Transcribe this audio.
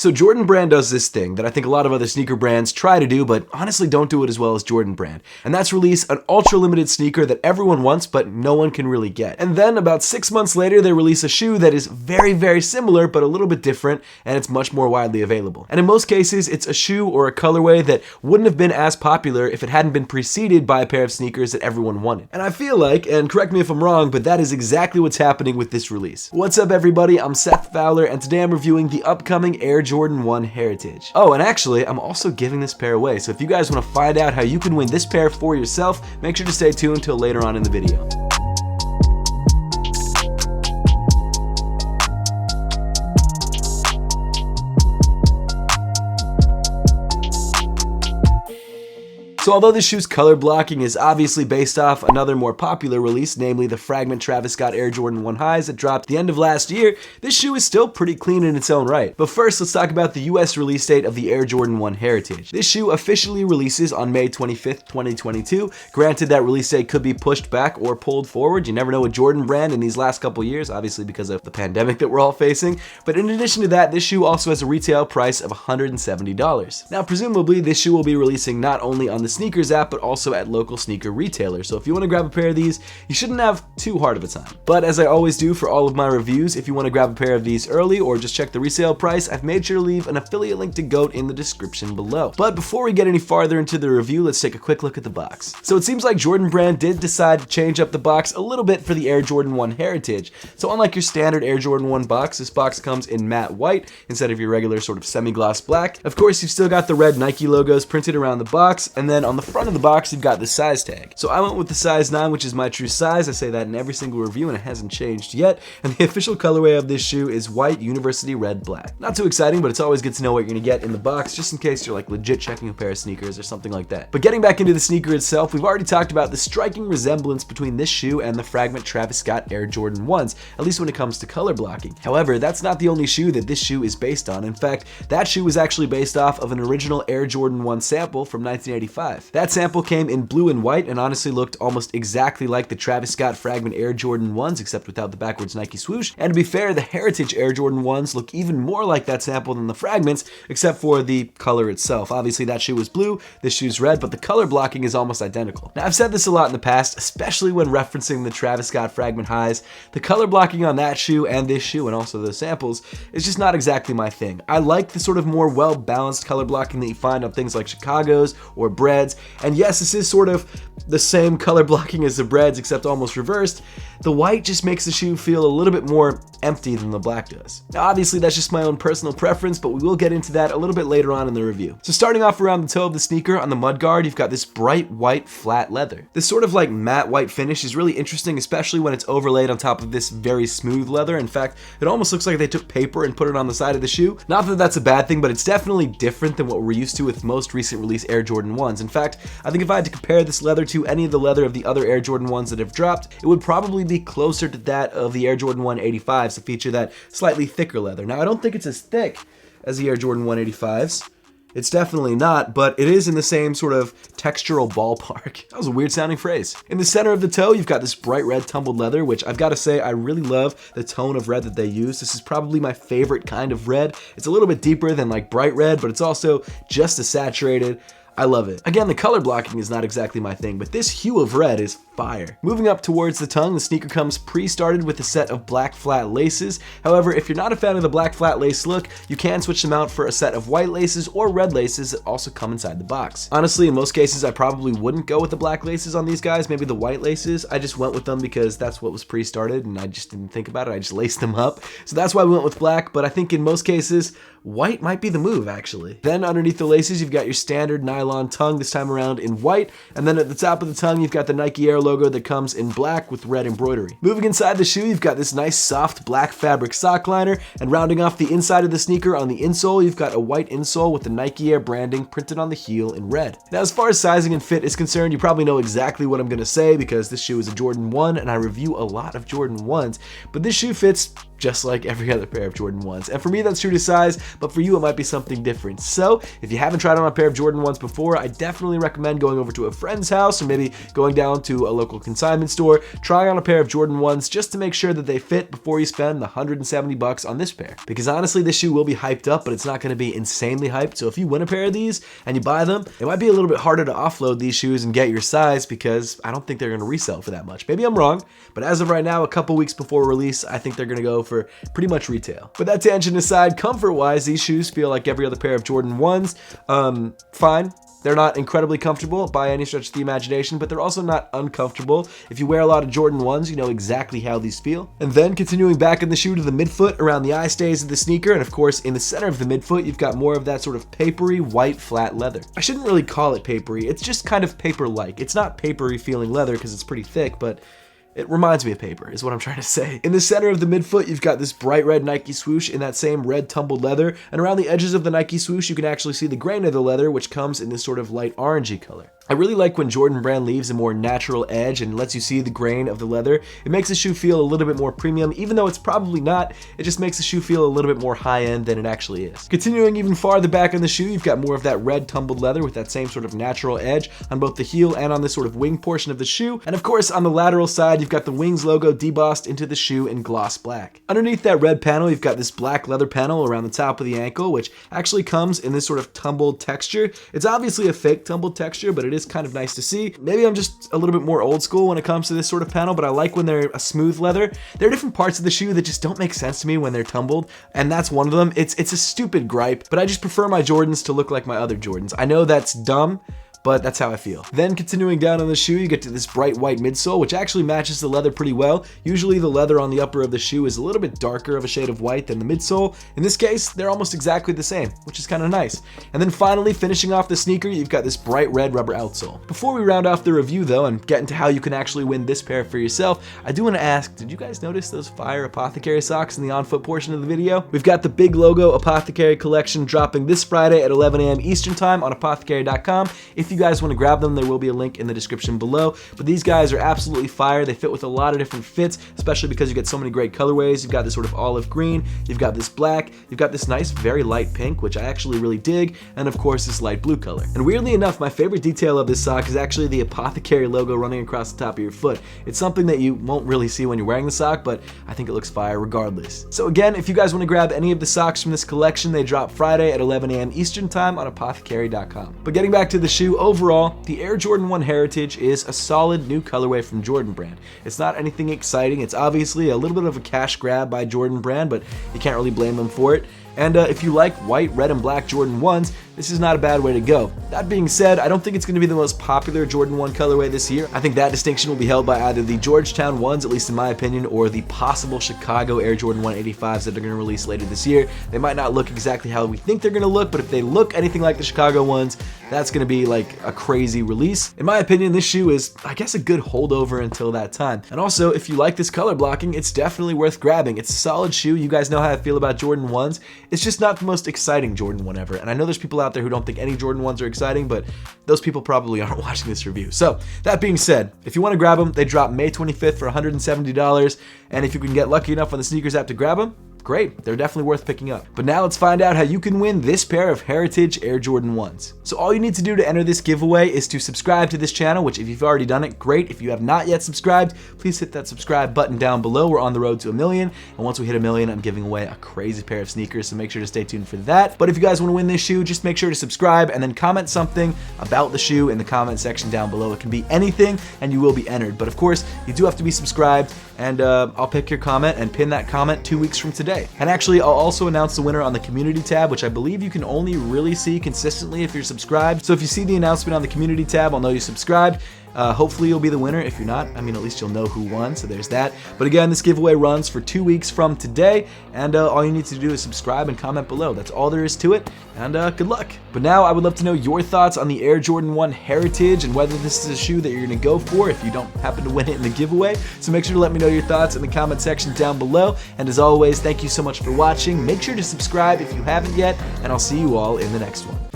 So Jordan Brand does this thing that I think a lot of other sneaker brands try to do, but honestly don't do it as well as Jordan Brand. And that's release an ultra limited sneaker that everyone wants, but no one can really get. And then about 6 months later, they release a shoe that is very, very similar, but a little bit different, and it's much more widely available. And in most cases, it's a shoe or a colorway that wouldn't have been as popular if it hadn't been preceded by a pair of sneakers that everyone wanted. And I feel like, and correct me if I'm wrong, but that is exactly what's happening with this release. What's up everybody, I'm Seth Fowler, and today I'm reviewing the upcoming Air Jordan 1 Heritage. Oh, and actually, I'm also giving this pair away, so if you guys want to find out how you can win this pair for yourself, make sure to stay tuned until later on in the video. So although this shoe's color blocking is obviously based off another more popular release, namely the Fragment Travis Scott Air Jordan 1 Highs that dropped the end of last year, this shoe is still pretty clean in its own right. But first, let's talk about the US release date of the Air Jordan 1 Heritage. This shoe officially releases on May 25th, 2022. Granted, that release date could be pushed back or pulled forward. You never know with Jordan Brand in these last couple years, obviously because of the pandemic that we're all facing. But in addition to that, this shoe also has a retail price of $170. Now, presumably, this shoe will be releasing not only on the sneakers app, but also at local sneaker retailers. So if you want to grab a pair of these, you shouldn't have too hard of a time. But as I always do for all of my reviews, if you want to grab a pair of these early or just check the resale price, I've made sure to leave an affiliate link to GOAT in the description below. But before we get any farther into the review, let's take a quick look at the box. So it seems like Jordan Brand did decide to change up the box a little bit for the Air Jordan 1 Heritage. So unlike your standard Air Jordan 1 box, this box comes in matte white instead of your regular sort of semi-gloss black. Of course, you've still got the red Nike logos printed around the box, and then on the front of the box, you've got the size tag. So I went with the size 9, which is my true size. I say that in every single review, and it hasn't changed yet. And the official colorway of this shoe is white University Red Black. Not too exciting, but it's always good to know what you're gonna get in the box, just in case you're like legit checking a pair of sneakers or something like that. But getting back into the sneaker itself, we've already talked about the striking resemblance between this shoe and the Fragment Travis Scott Air Jordan 1s, at least when it comes to color blocking. However, that's not the only shoe that this shoe is based on. In fact, that shoe was actually based off of an original Air Jordan 1 sample from 1985. That sample came in blue and white and honestly looked almost exactly like the Travis Scott Fragment Air Jordan 1s, except without the backwards Nike swoosh. And to be fair, the Heritage Air Jordan 1s look even more like that sample than the Fragments, except for the color itself. Obviously that shoe was blue, this shoe's red, but the color blocking is almost identical. Now I've said this a lot in the past, especially when referencing the Travis Scott Fragment Highs. The color blocking on that shoe and this shoe, and also the samples, is just not exactly my thing. I like the sort of more well-balanced color blocking that you find on things like Chicago's or Breads, and yes, this is sort of the same color blocking as the Breads, except almost reversed. The white just makes the shoe feel a little bit more empty than the black does. Now obviously that's just my own personal preference, but we will get into that a little bit later on in the review. So starting off around the toe of the sneaker, on the mudguard, you've got this bright white flat leather. This sort of like matte white finish is really interesting, especially when it's overlaid on top of this very smooth leather. In fact, it almost looks like they took paper and put it on the side of the shoe. Not that that's a bad thing, but it's definitely different than what we're used to with most recent release Air Jordan 1s. In fact, I think if I had to compare this leather to any of the leather of the other Air Jordan 1s that have dropped, it would probably be closer to that of the Air Jordan 1 85s to feature that slightly thicker leather. Now, I don't think it's as thick as the Air Jordan 1 85s. It's definitely not, but it is in the same sort of textural ballpark. That was a weird sounding phrase. In the center of the toe, you've got this bright red tumbled leather, which I've got to say, I really love the tone of red that they use. This is probably my favorite kind of red. It's a little bit deeper than like bright red, but it's also just as saturated. I love it. Again, the color blocking is not exactly my thing, but this hue of red is fire. Moving up towards the tongue, the sneaker comes pre-started with a set of black flat laces. However, if you're not a fan of the black flat lace look, you can switch them out for a set of white laces or red laces that also come inside the box. Honestly, in most cases, I probably wouldn't go with the black laces on these guys, maybe the white laces. I just went with them because that's what was pre-started and I just didn't think about it. I just laced them up. So that's why we went with black, but I think in most cases, white might be the move actually. Then underneath the laces, you've got your standard nylon tongue, this time around in white. And then at the top of the tongue, you've got the Nike Air logo that comes in black with red embroidery. Moving inside the shoe, you've got this nice soft black fabric sock liner. And rounding off the inside of the sneaker on the insole, you've got a white insole with the Nike Air branding printed on the heel in red. Now, as far as sizing and fit is concerned, you probably know exactly what I'm gonna say because this shoe is a Jordan 1 and I review a lot of Jordan 1s, but this shoe fits just like every other pair of Jordan 1s. And for me, that's true to size, but for you, it might be something different. So if you haven't tried on a pair of Jordan 1s before, before, I definitely recommend going over to a friend's house or maybe going down to a local consignment store, trying on a pair of Jordan 1s just to make sure that they fit before you spend the $170 on this pair. Because honestly, this shoe will be hyped up, but it's not going to be insanely hyped. So if you win a pair of these and you buy them, it might be a little bit harder to offload these shoes and get your size because I don't think they're going to resell for that much. Maybe I'm wrong, but as of right now, a couple weeks before release, I think they're going to go for pretty much retail. But that tangent aside, comfort-wise, these shoes feel like every other pair of Jordan 1s. Fine. They're not incredibly comfortable by any stretch of the imagination, but they're also not uncomfortable. If you wear a lot of Jordan 1s, you know exactly how these feel. And then continuing back in the shoe to the midfoot, around the eye stays of the sneaker, and of course in the center of the midfoot, you've got more of that sort of papery white flat leather. I shouldn't really call it papery, it's just kind of paper-like. It's not papery feeling leather because it's pretty thick, but it reminds me of paper, is what I'm trying to say. In the center of the midfoot, you've got this bright red Nike swoosh in that same red tumbled leather, and around the edges of the Nike swoosh, you can actually see the grain of the leather, which comes in this sort of light orangey color. I really like when Jordan Brand leaves a more natural edge and lets you see the grain of the leather. It makes the shoe feel a little bit more premium, even though it's probably not. It just makes the shoe feel a little bit more high-end than it actually is. Continuing even farther back in the shoe, you've got more of that red tumbled leather with that same sort of natural edge on both the heel and on this sort of wing portion of the shoe. And of course, on the lateral side, you've got the Wings logo debossed into the shoe in gloss black. Underneath that red panel, you've got this black leather panel around the top of the ankle, which actually comes in this sort of tumbled texture. It's obviously a fake tumbled texture, but it is kind of nice to see. Maybe I'm just a little bit more old school when it comes to this sort of panel, but I like when they're a smooth leather. There are different parts of the shoe that just don't make sense to me when they're tumbled, and that's one of them. It's a stupid gripe, but I just prefer my Jordans to look like my other Jordans. I know that's dumb, but that's how I feel. Then continuing down on the shoe, you get to this bright white midsole, which actually matches the leather pretty well. Usually the leather on the upper of the shoe is a little bit darker of a shade of white than the midsole. In this case, they're almost exactly the same, which is kind of nice. And then finally, finishing off the sneaker, you've got this bright red rubber outsole. Before we round off the review though, and get into how you can actually win this pair for yourself, I do want to ask, did you guys notice those fire Apothecary socks in the on-foot portion of the video? We've got the big logo Apothecary collection dropping this Friday at 11 a.m. Eastern time on apothecary.com. If you guys want to grab them, there will be a link in the description below. But these guys are absolutely fire. They fit with a lot of different fits, especially because you get so many great colorways. You've got this sort of olive green, you've got this black, you've got this nice, very light pink, which I actually really dig, and of course this light blue color. And weirdly enough, my favorite detail of this sock is actually the Apothecary logo running across the top of your foot. It's something that you won't really see when you're wearing the sock, but I think it looks fire regardless. So again, if you guys want to grab any of the socks from this collection, they drop Friday at 11 a.m. Eastern time on apothecary.com. But getting back to the shoe, overall, the Air Jordan 1 Heritage is a solid new colorway from Jordan Brand. It's not anything exciting. It's obviously a little bit of a cash grab by Jordan Brand, but you can't really blame them for it. And if you like white, red, and black Jordan 1s, this is not a bad way to go. That being said, I don't think it's going to be the most popular Jordan 1 colorway this year. I think that distinction will be held by either the Georgetown 1s, at least in my opinion, or the possible Chicago Air Jordan 185s that they're going to release later this year. They might not look exactly how we think they're going to look, but if they look anything like the Chicago 1s, that's going to be like a crazy release. In my opinion, this shoe is, I guess, a good holdover until that time. And also, if you like this color blocking, it's definitely worth grabbing. It's a solid shoe. You guys know how I feel about Jordan 1s. It's just not the most exciting Jordan 1 ever. And I know there's people out there who don't think any Jordan 1s are exciting, but those people probably aren't watching this review. So that being said, if you want to grab them, they drop May 25th for $170. And if you can get lucky enough on the sneakers app to grab them, great, they're definitely worth picking up. But now let's find out how you can win this pair of Heritage Air Jordan 1s. So all you need to do to enter this giveaway is to subscribe to this channel, which if you've already done it, great. If you have not yet subscribed, please hit that subscribe button down below. We're on the road to 1 million, and once we hit 1 million, I'm giving away a crazy pair of sneakers, so make sure to stay tuned for that. But if you guys want to win this shoe, just make sure to subscribe and then comment something about the shoe in the comment section down below. It can be anything, and you will be entered. But of course, you do have to be subscribed, and I'll pick your comment and pin that comment 2 weeks from today. And actually, I'll also announce the winner on the community tab, which I believe you can only really see consistently if you're subscribed. So if you see the announcement on the community tab, I'll know you subscribed. Hopefully you'll be the winner. If you're not, I mean, at least you'll know who won, so there's that. But again, this giveaway runs for 2 weeks from today, and all you need to do is subscribe and comment below. That's all there is to it, and good luck. But now I would love to know your thoughts on the Air Jordan 1 Heritage and whether this is a shoe that you're going to go for if you don't happen to win it in the giveaway. So make sure to let me know your thoughts in the comment section down below. And as always, thank you so much for watching. Make sure to subscribe if you haven't yet, and I'll see you all in the next one.